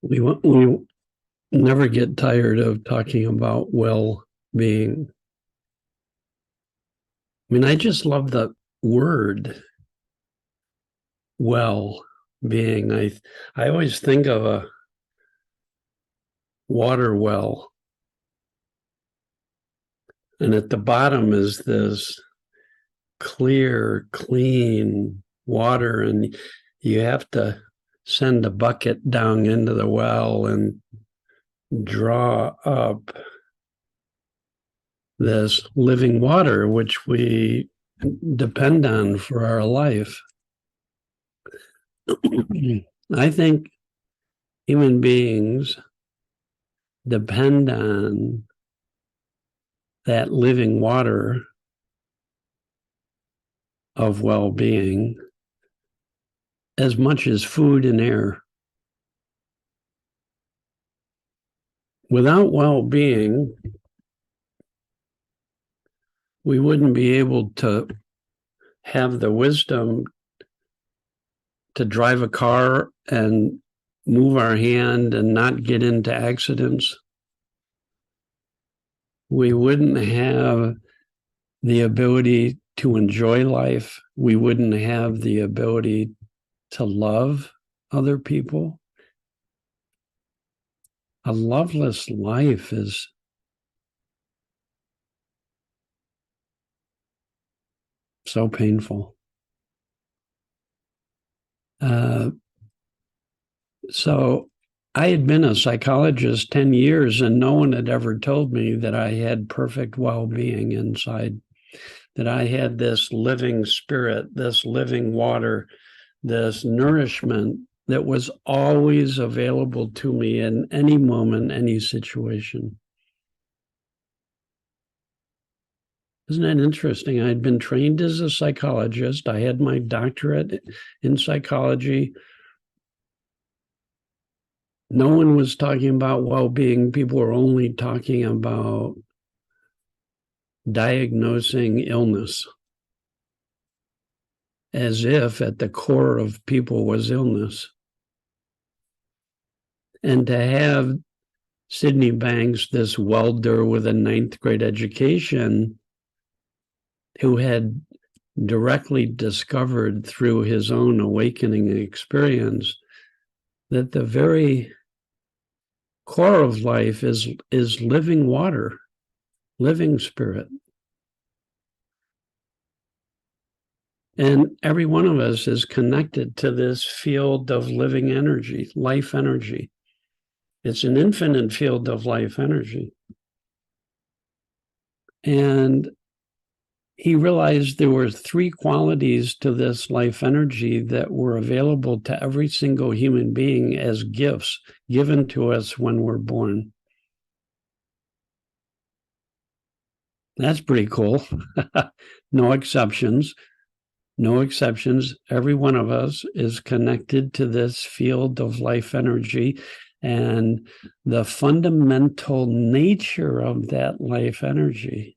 We never get tired of talking about well-being. I mean, I just love the word well-being. I always think of a water well, and at the bottom is this clear, clean water, and you have to send a bucket down into the well and draw up this living water, which we depend on for our life. I think human beings depend on that living water of well-being as much as food and air. Without well-being, we wouldn't be able to have the wisdom to drive a car and move our hand and not get into accidents. We wouldn't have the ability to enjoy life. We wouldn't have the ability to love other people. A loveless life is so painful. So I had been a psychologist 10 years, and no one had ever told me that I had perfect well-being inside, that I had this living spirit, this living water, this nourishment that was always available to me in any moment, any situation. Isn't that interesting? I'd been trained as a psychologist. I had my doctorate in psychology. No one was talking about well-being. People were only talking about diagnosing illness, as if at the core of people was illness. And to have Sydney Banks, this welder with a 9th grade education, who had directly discovered through his own awakening experience that the very core of life is living water, living spirit. And every one of us is connected to this field of living energy, life energy. It's an infinite field of life energy. And he realized there were 3 qualities to this life energy that were available to every single human being as gifts given to us when we're born. That's pretty cool. No exceptions. No exceptions. Every one of us is connected to this field of life energy. And the fundamental nature of that life energy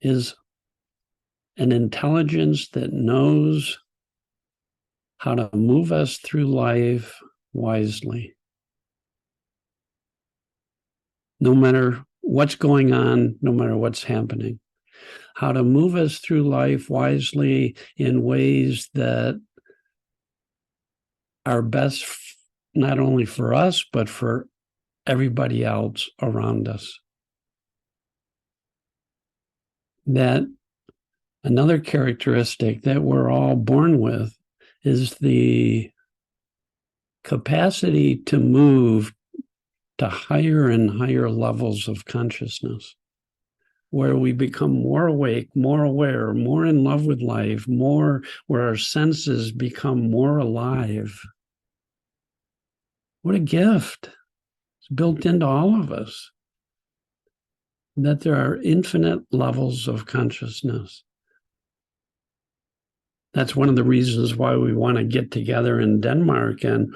is an intelligence that knows how to move us through life wisely. No matter what's going on, no matter what's happening, how to move us through life wisely in ways that are best not only for us, but for everybody else around us. That another characteristic that we're all born with is the capacity to move to higher and higher levels of consciousness, where we become more awake, more aware, more in love with life, more where our senses become more alive. What a gift. It's built into all of us, that there are infinite levels of consciousness. That's one of the reasons why we want to get together in Denmark and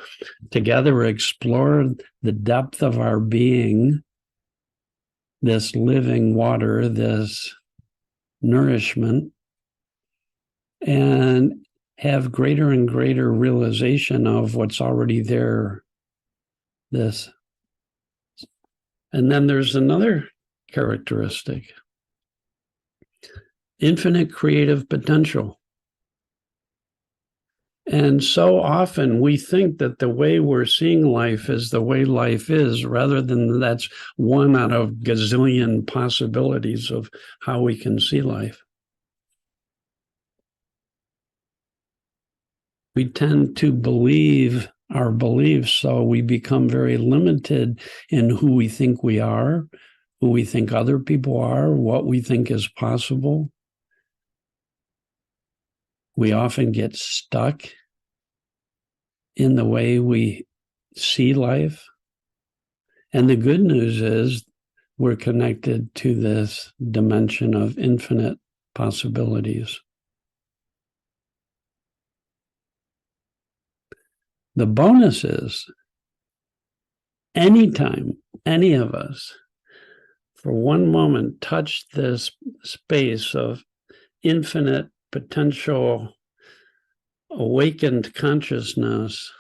together explore the depth of our being, this living water, this nourishment. And have greater and greater realization of what's already there. This. And then there's another characteristic: infinite creative potential. And so often we think that the way we're seeing life is the way life is, rather than that's one out of gazillion possibilities of how we can see life. We tend to believe our beliefs, so we become very limited in who we think we are, who we think other people are, what we think is possible. We often get stuck in the way we see life. And the good news is we're connected to this dimension of infinite possibilities. The bonus is anytime any of us for one moment touch this space of infinite potential, awakened consciousness,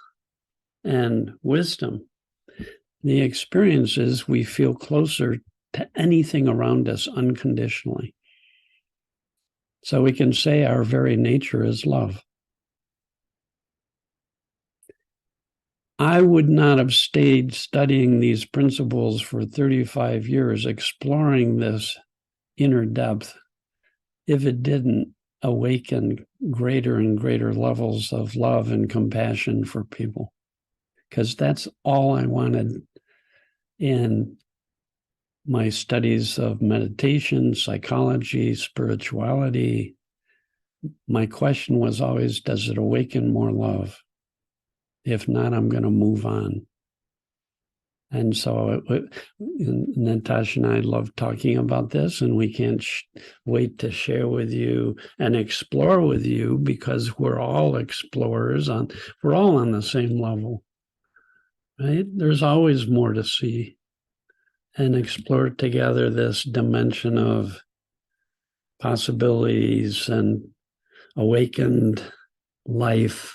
and wisdom, the experience is we feel closer to anything around us unconditionally. So we can say our very nature is love. I would not have stayed studying these principles for 35 years, exploring this inner depth, if it didn't awaken greater and greater levels of love and compassion for people. Because that's all I wanted in my studies of meditation, psychology, spirituality. My question was always, does it awaken more love? If not, I'm going to move on. And so Natasha and I love talking about this, and we can't wait to share with you and explore with you, because we're all explorers. We're all on the same level, right? There's always more to see, and explore together this dimension of possibilities and awakened life,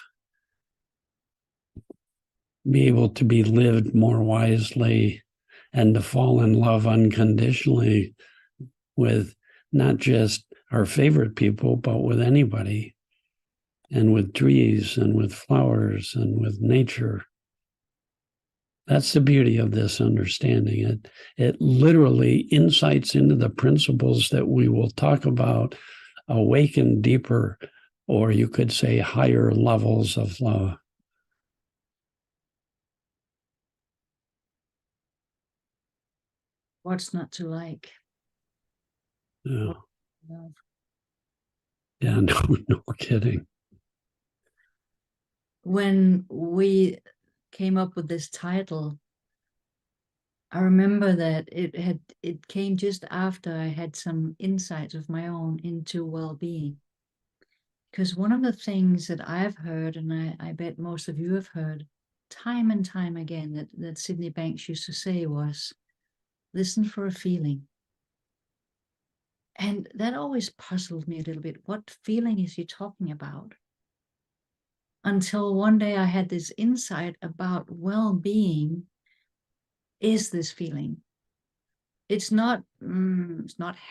be able to be lived more wisely, and to fall in love unconditionally with not just our favorite people, but with anybody, and with trees and with flowers and with nature. That's the beauty of this understanding. It literally insights into the principles that we will talk about, awaken deeper, or you could say higher levels of love. What's not to like? Yeah, yeah, no kidding. When we came up with this title, I remember that it came just after I had some insights of my own into well-being. Because one of the things that I've heard, and I bet most of you have heard time and time again, that Sydney Banks used to say was, listen for a feeling. And that always puzzled me a little bit. What feeling is he talking about? Until one day I had this insight about well-being is this feeling. It's not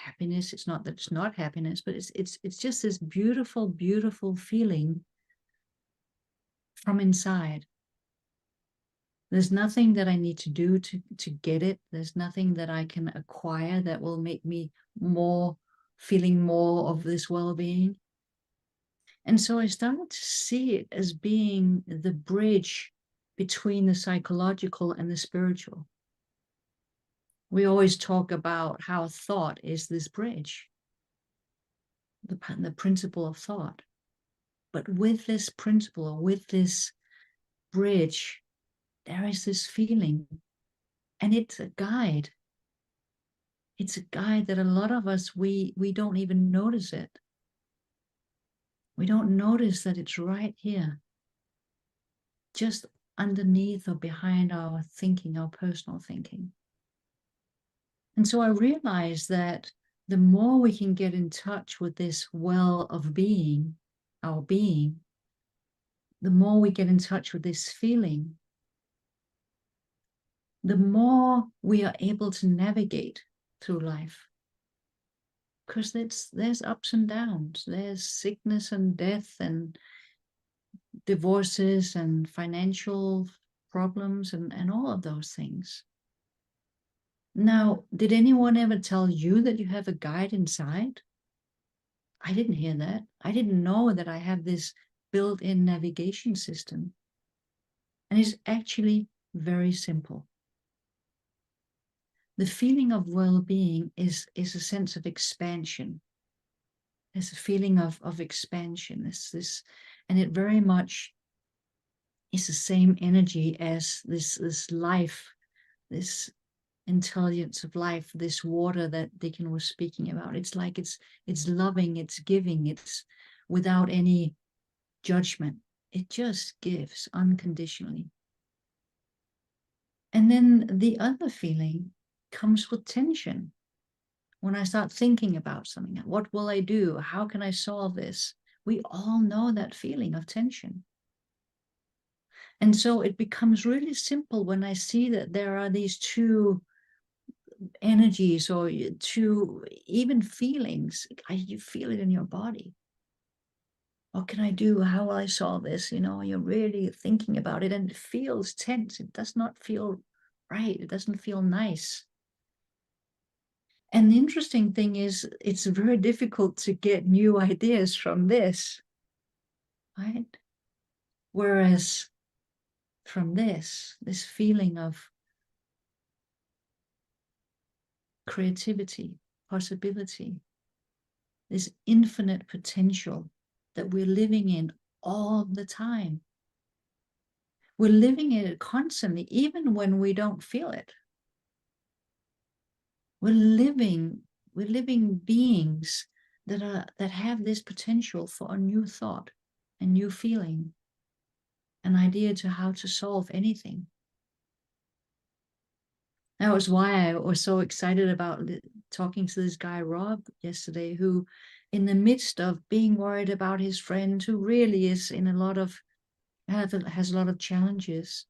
happiness. It's not that it's not happiness, but it's just this beautiful, beautiful feeling from inside. There's nothing that I need to do to get it. There's nothing that I can acquire that will make me feeling more of this well-being. And so I started to see it as being the bridge between the psychological and the spiritual. We always talk about how thought is this bridge, the principle of thought. But with this principle, or with this bridge, there is this feeling, and it's a guide. It's a guide that a lot of us, we don't even notice it. We don't notice that it's right here, just underneath or behind our thinking, our personal thinking. And so I realized that the more we can get in touch with this well of being, our being, the more we get in touch with this feeling, the more we are able to navigate through life. Because there's ups and downs, there's sickness and death and divorces and financial problems and all of those things. Now, did anyone ever tell you that you have a guide inside? I didn't hear that. I didn't know that I have this built-in navigation system. And it's actually very simple. The feeling of well-being is a sense of expansion. There's a feeling of expansion. And it very much is the same energy as this life, this intelligence of life, this water that Dicken was speaking about. It's like it's loving, it's giving, it's without any judgment. It just gives unconditionally. And then the other feeling comes with tension. When I start thinking about something, what will I do? How can I solve this? We all know that feeling of tension. And so it becomes really simple when I see that there are these two energies or two even feelings. You feel it in your body. What can I do? How will I solve this? You're really thinking about it and it feels tense. It does not feel right. It doesn't feel nice. And the interesting thing is, it's very difficult to get new ideas from this, right? Whereas from this feeling of creativity, possibility, this infinite potential that we're living in all the time. We're living in it constantly, even when we don't feel it. We're living beings that have this potential for a new thought, a new feeling, an idea to how to solve anything. That was why I was so excited about talking to this guy, Rob, yesterday, who, in the midst of being worried about his friend, who really is has a lot of challenges,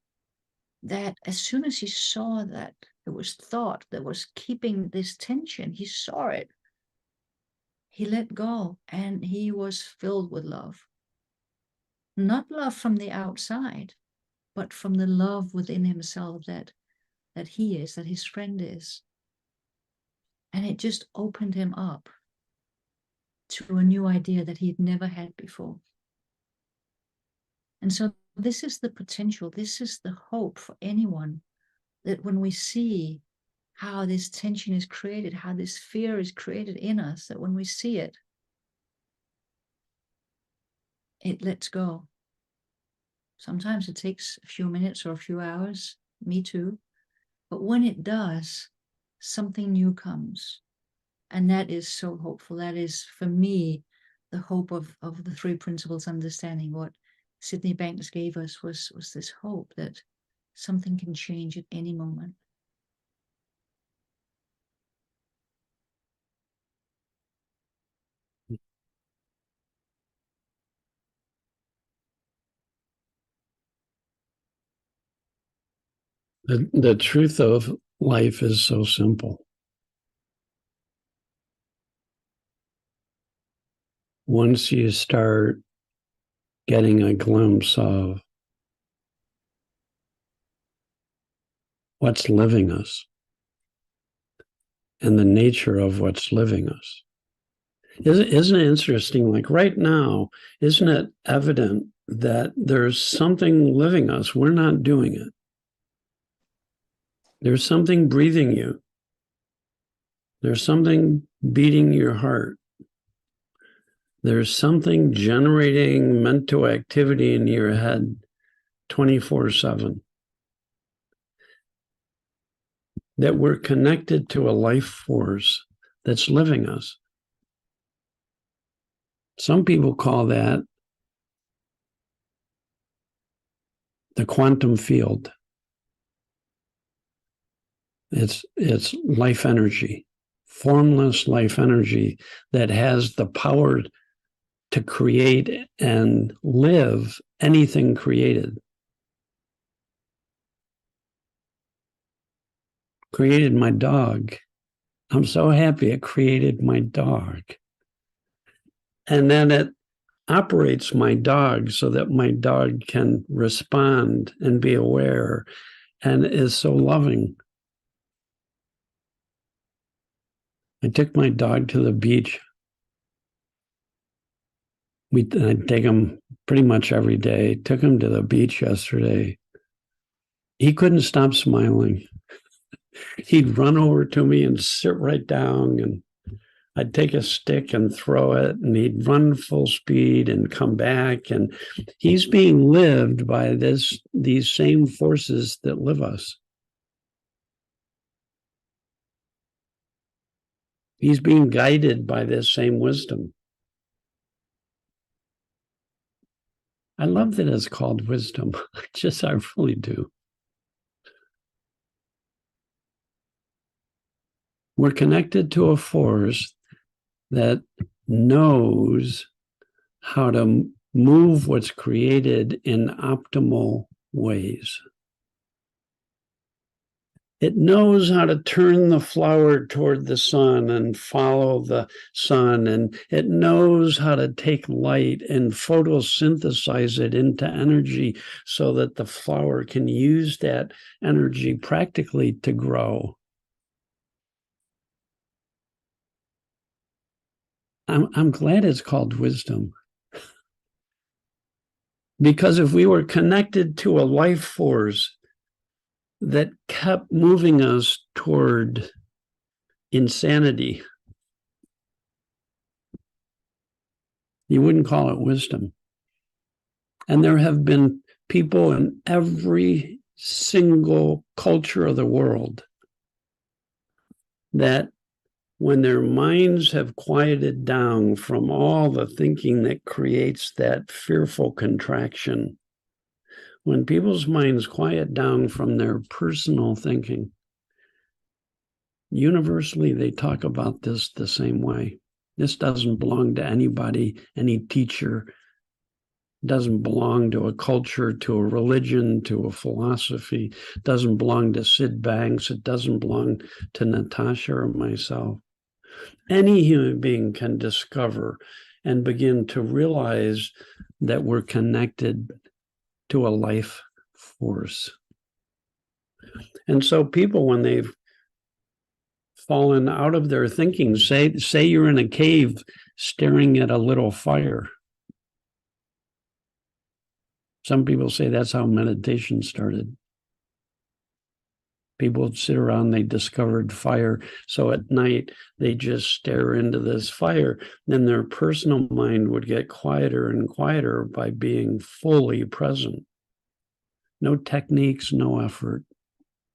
that as soon as he saw that it was thought that was keeping this tension, he saw it. He let go and he was filled with love. Not love from the outside, but from the love within himself that he is, that his friend is. And it just opened him up to a new idea that he'd never had before. And so this is the potential, this is the hope for anyone, that when we see how this tension is created, how this fear is created in us, that when we see it, it lets go. Sometimes it takes a few minutes or a few hours, me too. But when it does, something new comes. And that is so hopeful. That is, for me, the hope of the three principles understanding. What Sydney Banks gave us was this hope that something can change at any moment. The truth of life is so simple. Once you start getting a glimpse of what's living us and the nature of what's living us. Isn't it interesting? Like right now, isn't it evident that there's something living us? We're not doing it. There's something breathing you. There's something beating your heart. There's something generating mental activity in your head 24/7. That we're connected to a life force that's living us. Some people call that the quantum field. It's life energy, formless life energy that has the power to create and live anything created. Created my dog. I'm so happy it created my dog. And then it operates my dog so that my dog can respond and be aware and is so loving. I took my dog to the beach. I take him pretty much every day. Took him to the beach yesterday. He couldn't stop smiling. He'd run over to me and sit right down, and I'd take a stick and throw it, and he'd run full speed and come back. And he's being lived by these same forces that live us. He's being guided by this same wisdom. I love that it's called wisdom. I really do. We're connected to a force that knows how to move what's created in optimal ways. It knows how to turn the flower toward the sun and follow the sun, and it knows how to take light and photosynthesize it into energy so that the flower can use that energy practically to grow. I'm glad it's called wisdom. Because if we were connected to a life force that kept moving us toward insanity, you wouldn't call it wisdom. And there have been people in every single culture of the world that, when their minds have quieted down from all the thinking that creates that fearful contraction, when people's minds quiet down from their personal thinking, universally they talk about this the same way. This doesn't belong to anybody, any teacher. It doesn't belong to a culture, to a religion, to a philosophy. It doesn't belong to Sid Banks. It doesn't belong to Natasha or myself. Any human being can discover and begin to realize that we're connected to a life force. And so people, when they've fallen out of their thinking, say you're in a cave staring at a little fire. Some people say that's how meditation started. People would sit around, they discovered fire. So at night, they just stare into this fire. Then their personal mind would get quieter and quieter by being fully present. No techniques, no effort,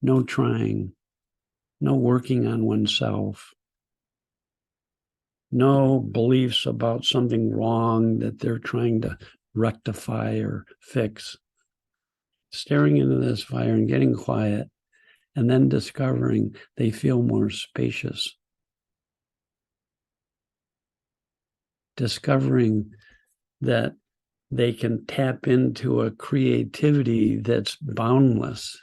no trying, no working on oneself, no beliefs about something wrong that they're trying to rectify or fix. Staring into this fire and getting quiet, and then discovering they feel more spacious. Discovering that they can tap into a creativity that's boundless.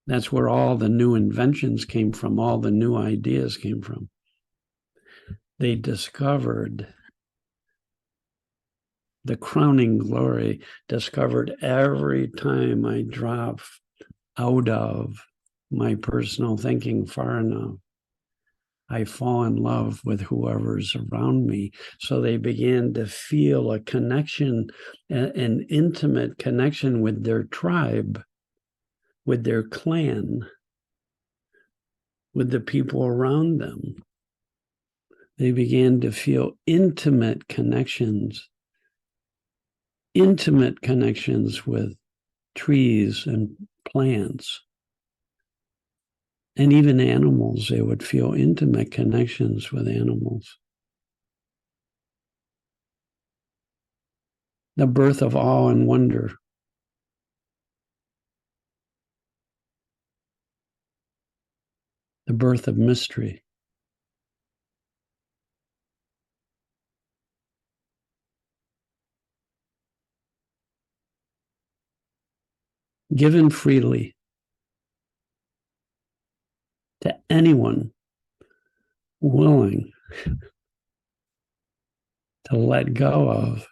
That's where all the new inventions came from, all the new ideas came from. They discovered the crowning glory, discovered every time I drop out of my personal thinking far enough, I fall in love with whoever's around me. So they began to feel a connection, an intimate connection with their tribe, with their clan, with the people around them. They began to feel intimate connections with trees and plants. And even animals, they would feel intimate connections with animals. The birth of awe and wonder. The birth of mystery. given freely to anyone willing to let go of,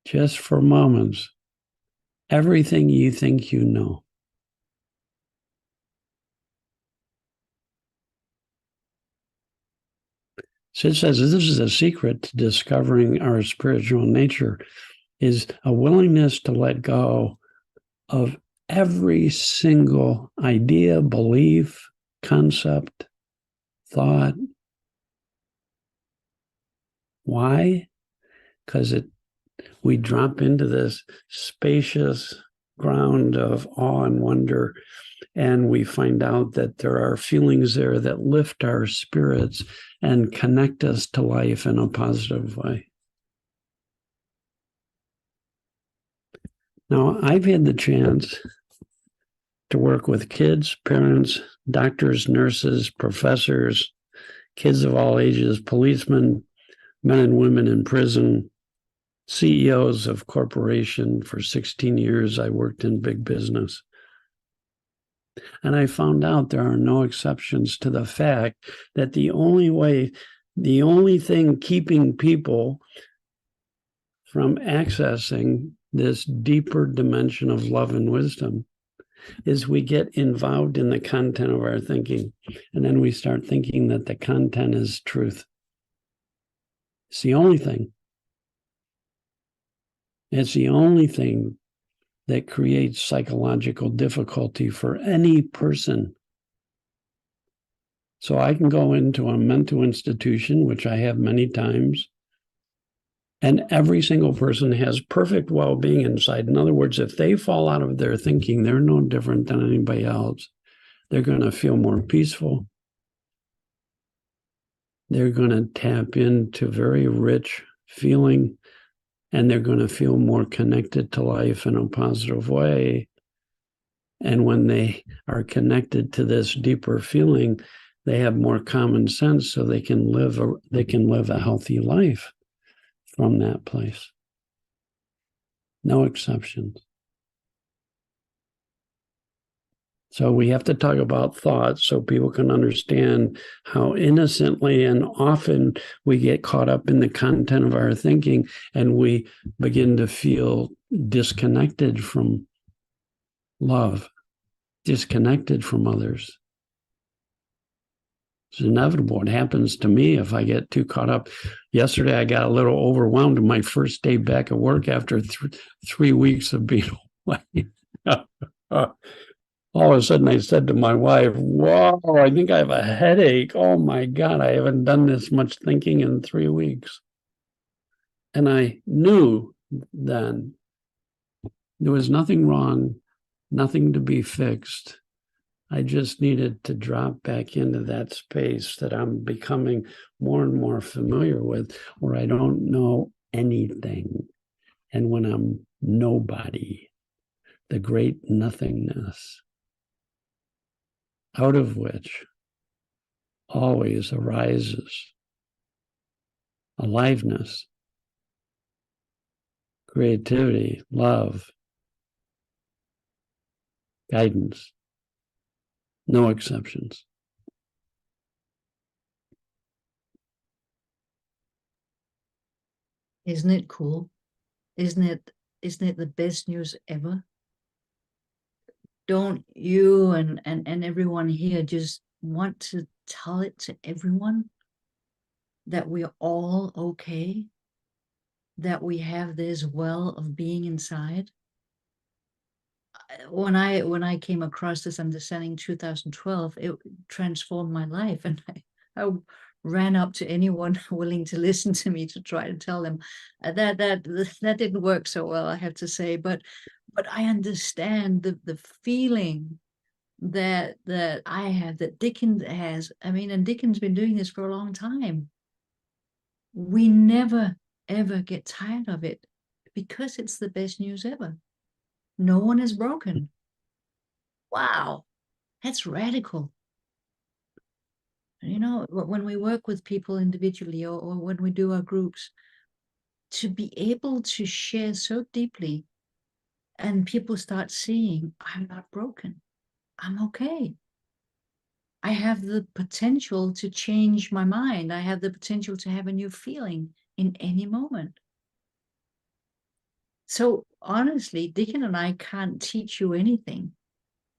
just for moments, everything you think you know. Sid says this is a secret to discovering our spiritual nature, is a willingness to let go of every single idea, belief, concept, thought. Why? Because we drop into this spacious ground of awe and wonder, and we find out that there are feelings there that lift our spirits and connect us to life in a positive way. Now, I've had the chance to work with kids, parents, doctors, nurses, professors, kids of all ages, policemen, men and women in prison, CEOs of corporation. For 16 years, I worked in big business. And I found out there are no exceptions to the fact that the only thing keeping people from accessing this deeper dimension of love and wisdom is we get involved in the content of our thinking. And then we start thinking that the content is truth. It's the only thing. It's the only thing that creates psychological difficulty for any person. So I can go into a mental institution, which I have many times, and every single person has perfect well-being inside. In other words, if they fall out of their thinking, they're no different than anybody else. They're going to feel more peaceful. They're going to tap into very rich feeling, and they're going to feel more connected to life in a positive way. And when they are connected to this deeper feeling, they have more common sense, so they can live a healthy life from that place. No exceptions. So we have to talk about thoughts so people can understand how innocently and often we get caught up in the content of our thinking, and we begin to feel disconnected from love, disconnected from others. It's inevitable. It happens to me if I get too caught up. Yesterday, I got a little overwhelmed my first day back at work after 3 weeks of being away. All of a sudden, I said to my wife, "Whoa, I think I have a headache. Oh my God, I haven't done this much thinking in 3 weeks." And I knew then there was nothing wrong, nothing to be fixed. I just needed to drop back into that space that I'm becoming more and more familiar with, where I don't know anything. And when I'm nobody, the great nothingness, out of which always arises aliveness, creativity, love, guidance. No exceptions. Isn't it cool? Isn't it the best news ever? Don't you and everyone here just want to tell it to everyone that we're all okay, that we have this well of being inside? When I came across this understanding in 2012, it transformed my life, and I ran up to anyone willing to listen to me to try to tell them that didn't work so well, I have to say, but I understand the feeling that I have, that Dicken has. I mean, and Dicken's been doing this for a long time. We never ever get tired of it because it's the best news ever. No one is broken. Wow, that's radical. You know, when we work with people individually, or when we do our groups, to be able to share so deeply And people start seeing, I'm not broken. I'm okay. I have the potential to change my mind. I have the potential to have a new feeling in any moment. So honestly, Dicken and I can't teach you anything.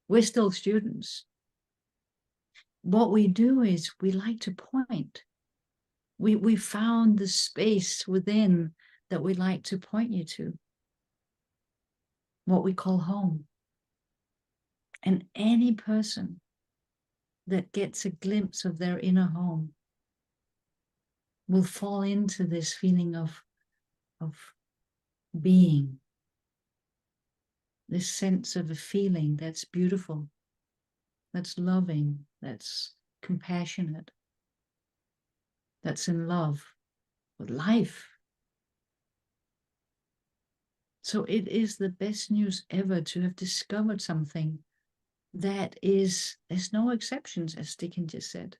We're still students. What we do is we like to point. We found the space within that we like to point you to, what we call home. And any person that gets a glimpse of their inner home will fall into this feeling of being, this sense of a feeling that's beautiful, that's loving, that's compassionate, that's in love with life. So it is the best news ever to have discovered something that is, there's no exceptions, as Dicken just said.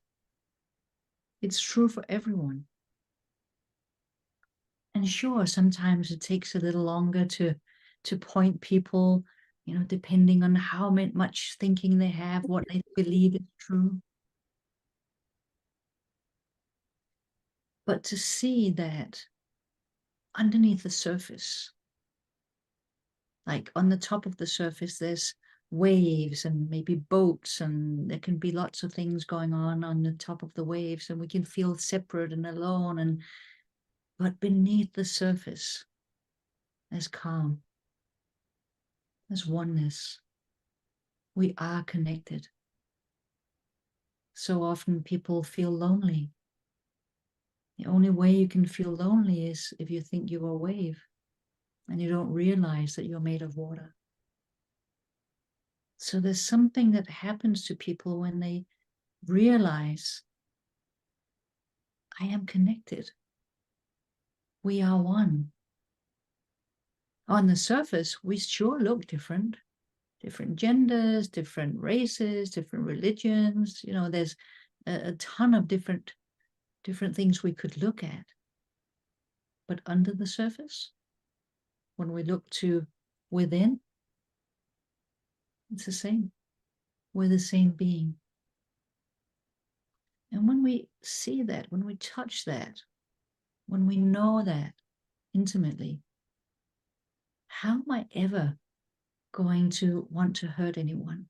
It's true for everyone. And sure, sometimes it takes a little longer to point people, you know, depending on how much thinking they have, what they believe is true. But to see that underneath the surface, like on the top of the surface, there's waves and maybe boats, and there can be lots of things going on the top of the waves, and we can feel separate and alone, but beneath the surface, there's calm, there's oneness. We are connected. So often people feel lonely. The only way you can feel lonely is if you think you're a wave and you don't realize that you're made of water. So there's something that happens to people when they realize, I am connected. We are one. On the surface, we sure look different. Different genders, different races, different religions. You know, there's a ton of different things we could look at. But under the surface, when we look to within, it's the same. We're the same being. And when we see that, when we touch that, when we know that intimately, how am I ever going to want to hurt anyone?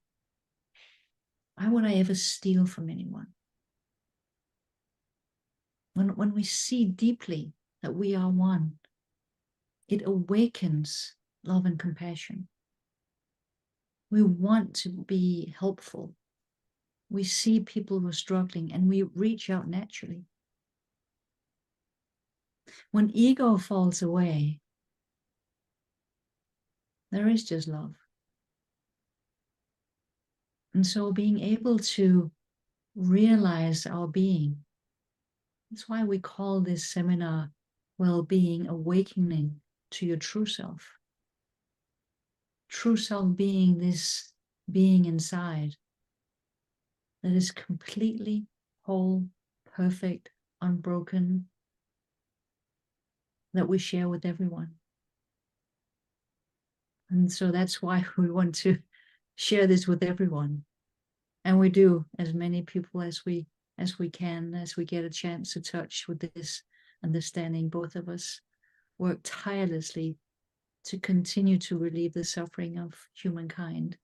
Why would I ever steal from anyone? When we see deeply that we are one, it awakens love and compassion. We want to be helpful. We see people who are struggling and we reach out naturally. When ego falls away, there is just love. And so being able to realize our being, that's why we call this seminar Well-Being, Awakening to Your True Self. True self being this being inside that is completely whole, perfect, unbroken, that we share with everyone. And so that's why we want to share this with everyone. And we do, as many people as we can, as we get a chance to touch with this understanding. Both of us work tirelessly to continue to relieve the suffering of humankind,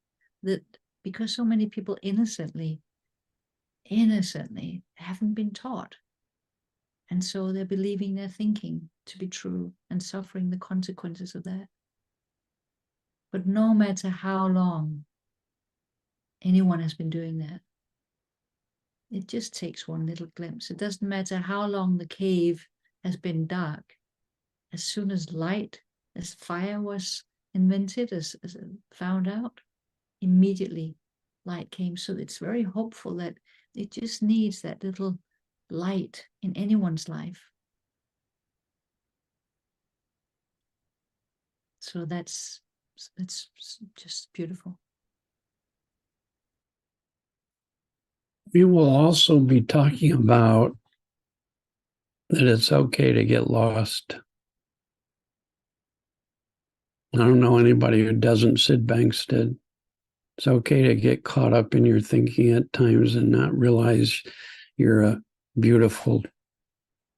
that because so many people innocently haven't been taught. And so they're believing their thinking to be true and suffering the consequences of that. But no matter how long anyone has been doing that, it just takes one little glimpse. It doesn't matter how long the cave has been dark. As soon as light, as fire was invented, as found out, immediately light came. So it's very hopeful that it just needs that little light in anyone's life. So that's just beautiful. We will also be talking about that it's okay to get lost. I don't know anybody who doesn't. Sid Banks did. It's okay to get caught up in your thinking at times and not realize you're a beautiful,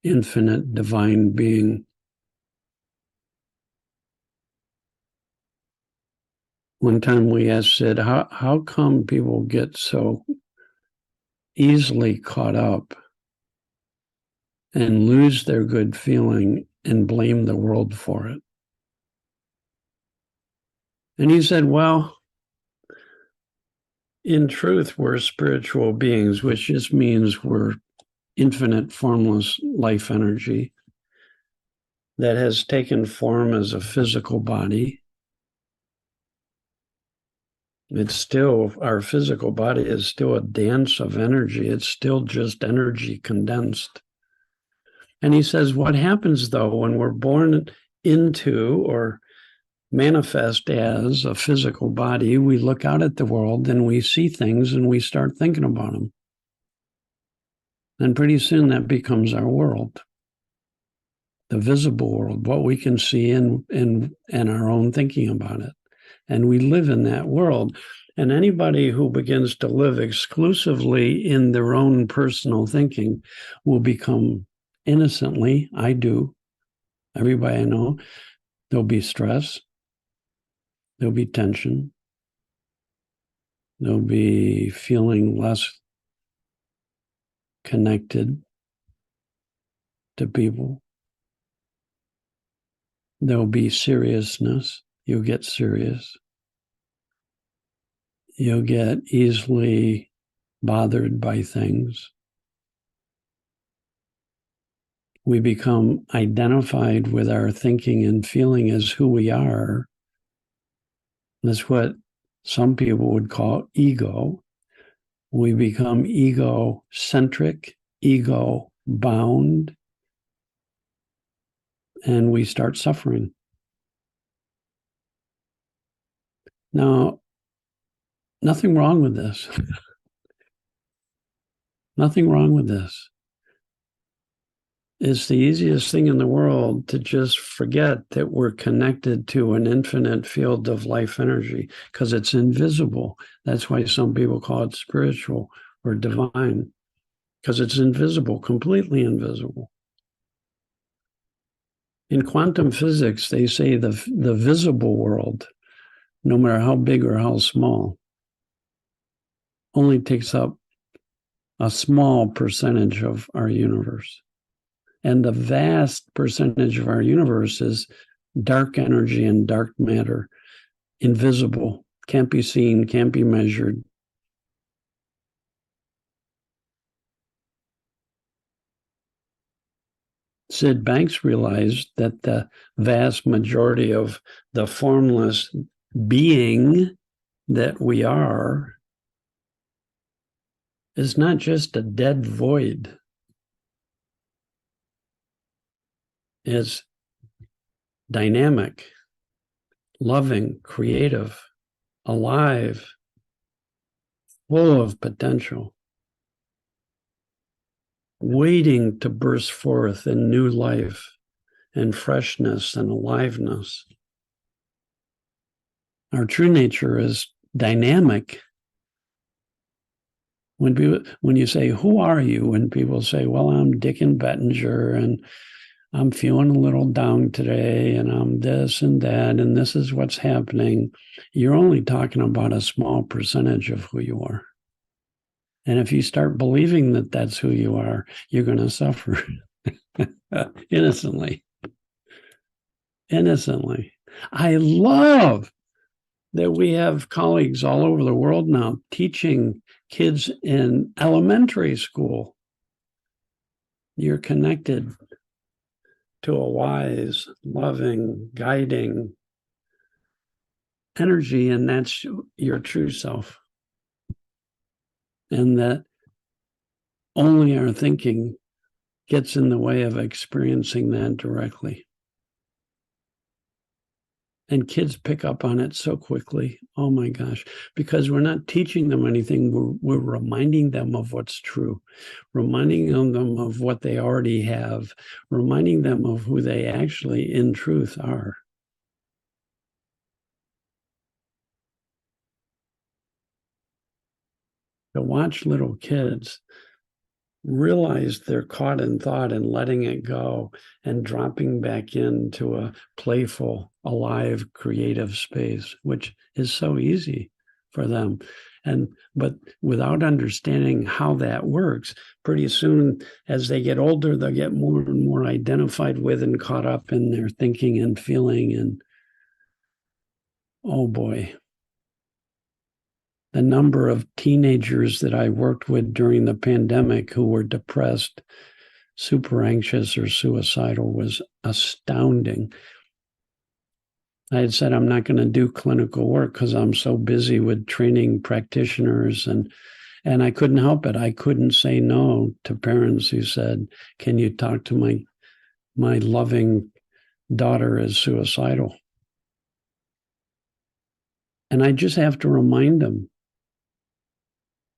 infinite, divine being. One time we asked Sid, how come people get so easily caught up and lose their good feeling and blame the world for it? And he said, well, in truth, we're spiritual beings, which just means we're infinite, formless life energy that has taken form as a physical body. It's still, our physical body is still a dance of energy. It's still just energy condensed. And he says, what happens though when we're born into or manifest as a physical body, we look out at the world and we see things and we start thinking about them. And pretty soon that becomes our world, the visible world, what we can see in our own thinking about it. And we live in that world. And anybody who begins to live exclusively in their own personal thinking will become innocently, I do, everybody I know, there'll be stress, there'll be tension, there'll be feeling less connected to people. There'll be seriousness. You'll get serious. You'll get easily bothered by things. We become identified with our thinking and feeling as who we are. That's what some people would call ego. We become ego-centric, ego-bound, and we start suffering. Now, nothing wrong with this. Nothing wrong with this. It's the easiest thing in the world to just forget that we're connected to an infinite field of life energy because it's invisible. That's why some people call it spiritual or divine, because it's invisible, completely invisible. In quantum physics, they say the visible world, no matter how big or how small, only takes up a small percentage of our universe. And the vast percentage of our universe is dark energy and dark matter, invisible, can't be seen, can't be measured. Sid Banks realized that the vast majority of the formless being that we are is not just a dead void. It's dynamic, loving, creative, alive, full of potential, waiting to burst forth in new life and freshness and aliveness. Our true nature is dynamic. When you say, who are you? And people say, well, I'm Dicken Bettinger and I'm feeling a little down today and I'm this and that and this is what's happening. You're only talking about a small percentage of who you are. And if you start believing that that's who you are, you're going to suffer innocently. Innocently. I love that we have colleagues all over the world now teaching kids in elementary school. You're connected to a wise, loving, guiding energy, and that's your true self. And that only our thinking gets in the way of experiencing that directly. And kids pick up on it so quickly. Oh my gosh, because we're not teaching them anything. We're reminding them of what's true, reminding them of what they already have, reminding them of who they actually in truth are. to watch little kids realize they're caught in thought and letting it go and dropping back into a playful, alive, creative space, which is so easy for them. But without understanding how that works, pretty soon as they get older, they'll get more and more identified with and caught up in their thinking and feeling. And oh boy, the number of teenagers that I worked with during the pandemic who were depressed, super anxious, or suicidal was astounding. I had said I'm not going to do clinical work because I'm so busy with training practitioners, and I couldn't help it. I couldn't say no to parents who said, "Can you talk to my loving daughter is suicidal?" And I just have to remind them,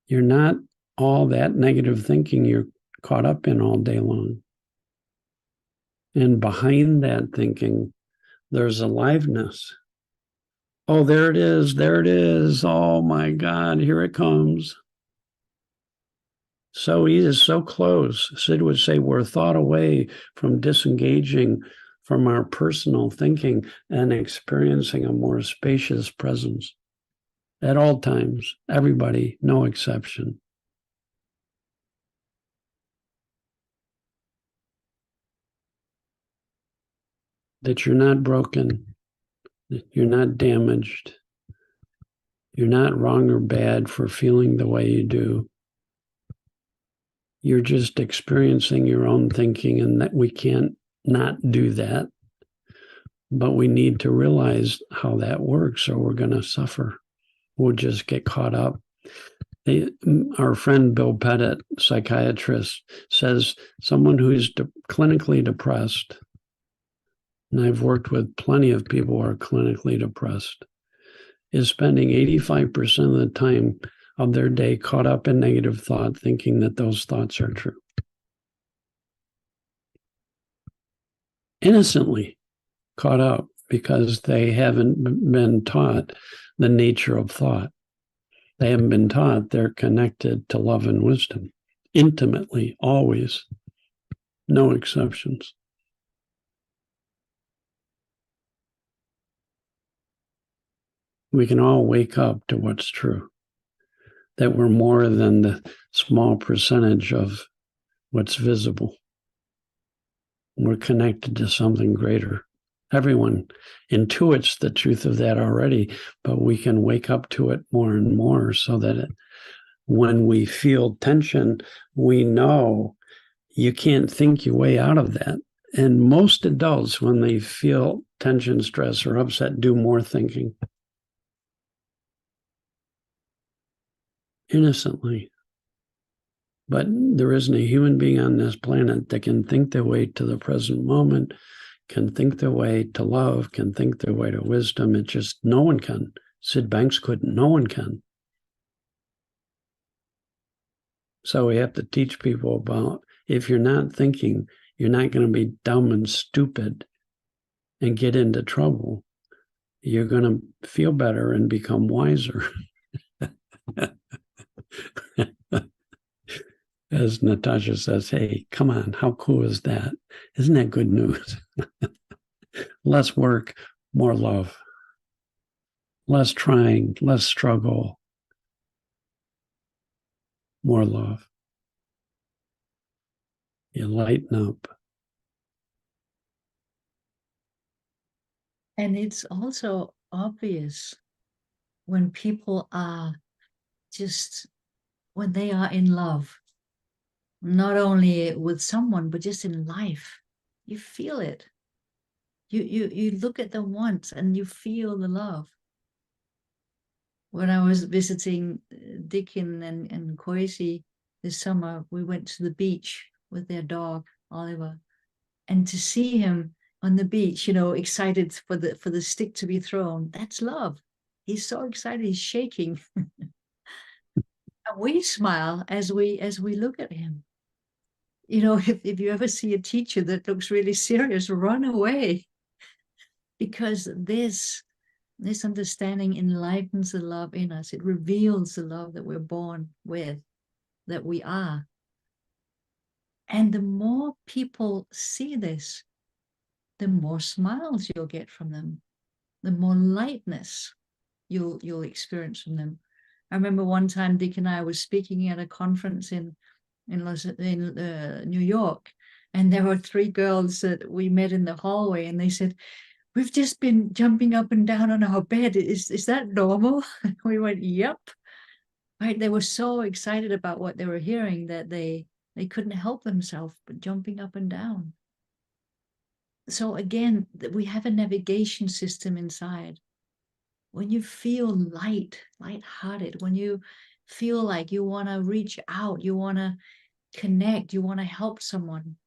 you're not all that negative thinking you're caught up in all day long. And behind that thinking, there's aliveness. Oh, there it is. There it is. Oh my God, here it comes. So easy, so close. Sid would say we're a thought away from disengaging from our personal thinking and experiencing a more spacious presence at all times, everybody, no exception. That you're not broken, that you're not damaged, you're not wrong or bad for feeling the way you do. You're just experiencing your own thinking, and that we can't not do that. But we need to realize how that works, or we're going to suffer. We'll just get caught up. Our friend Bill Pettit, psychiatrist, says someone who's clinically depressed, and I've worked with plenty of people who are clinically depressed, is spending 85% of the time of their day caught up in negative thought, thinking that those thoughts are true. Innocently caught up because they haven't been taught the nature of thought. They haven't been taught they're connected to love and wisdom intimately, always, no exceptions. We can all wake up to what's true, that we're more than the small percentage of what's visible. We're connected to something greater. Everyone intuits the truth of that already, but we can wake up to it more and more so that when we feel tension, we know you can't think your way out of that. And most adults, when they feel tension, stress, or upset, do more thinking. Innocently. But there isn't a human being on this planet that can think their way to the present moment, can think their way to love, can think their way to wisdom. It just, no one can. Sid Banks couldn't, no one can. So we have to teach people about, if you're not thinking, you're not going to be dumb and stupid and get into trouble. You're going to feel better and become wiser. As Natasha says, hey, come on, how cool is that? Isn't that good news? Less work, more love. Less trying, less struggle, more love. You lighten up. And it's also obvious when people are just, when they are in love, not only with someone, but just in life, you feel it. You look at them once and you feel the love. When I was visiting Dicken and Coisi this summer, we went to the beach with their dog, Oliver. And to see him on the beach, excited for the stick to be thrown, that's love. He's so excited, he's shaking. And we smile as we look at him. If you ever see a teacher that looks really serious, run away. Because this This understanding enlightens the love in us. It reveals the love that we're born with, that we are. And the more people see this, the more smiles you'll get from them, the more lightness you'll experience from them. I remember one time Dick and I was speaking at a conference in New York, and there were 3 girls that we met in the hallway, and they said, "We've just been jumping up and down on our bed. Is that normal?" We went, "Yep." Right? They were so excited about what they were hearing that they couldn't help themselves but jumping up and down. So again, we have a navigation system inside. When you feel lighthearted, when you feel like you want to reach out, you want to connect, you want to help someone,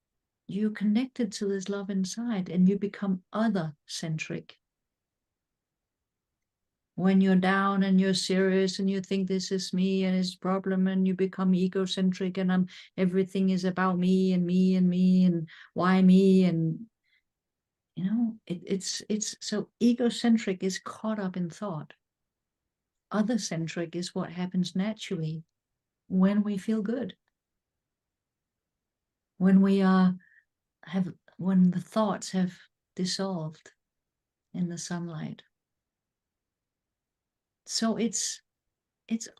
you're connected to this love inside and you become other-centric. When you're down and you're serious and you think this is me and it's a problem, and you become egocentric and everything is about me and me and me and why me, and you know, it's so egocentric is caught up in thought. Other-centric is what happens naturally when we feel good, when we when the thoughts have dissolved in the sunlight. So it's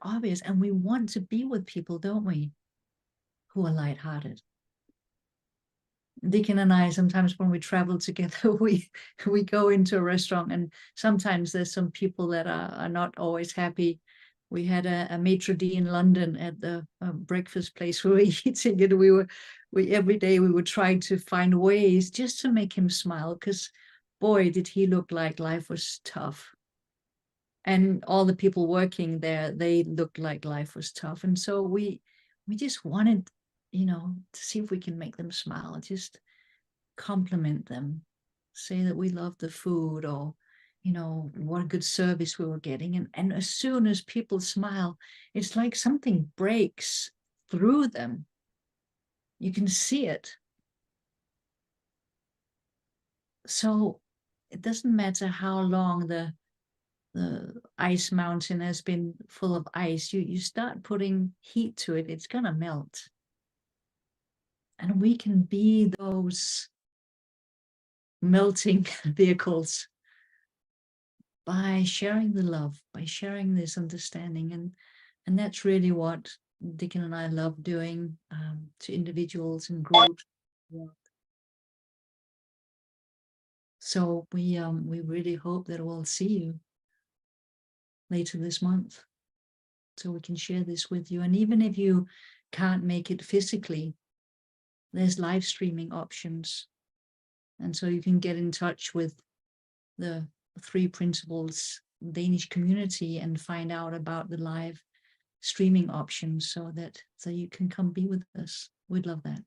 obvious, and we want to be with people, don't we, who are lighthearted. Dicken and I, sometimes when we travel together, we go into a restaurant, and sometimes there's some people that are not always happy. We had a maitre d' in London at the breakfast place we were eating, and we every day we were trying to find ways just to make him smile, because boy, did he look like life was tough. And all the people working there, they looked like life was tough. And so we just wanted, you know, to see if we can make them smile, just compliment them, say that we love the food, or, you know, what a good service we were getting. And as soon as people smile, it's like something breaks through them. You can see it. So it doesn't matter how long the ice mountain has been full of ice, you start putting heat to it, it's gonna melt. And we can be those melting vehicles by sharing the love, by sharing this understanding. And that's really what Dicken and I love doing to individuals and groups. So we really hope that we'll see you later this month, so we can share this with you. And even if you can't make it physically, there's live streaming options. And so you can get in touch with the 3 Principles Danish community and find out about the live streaming options, so you can come be with us. We'd love that.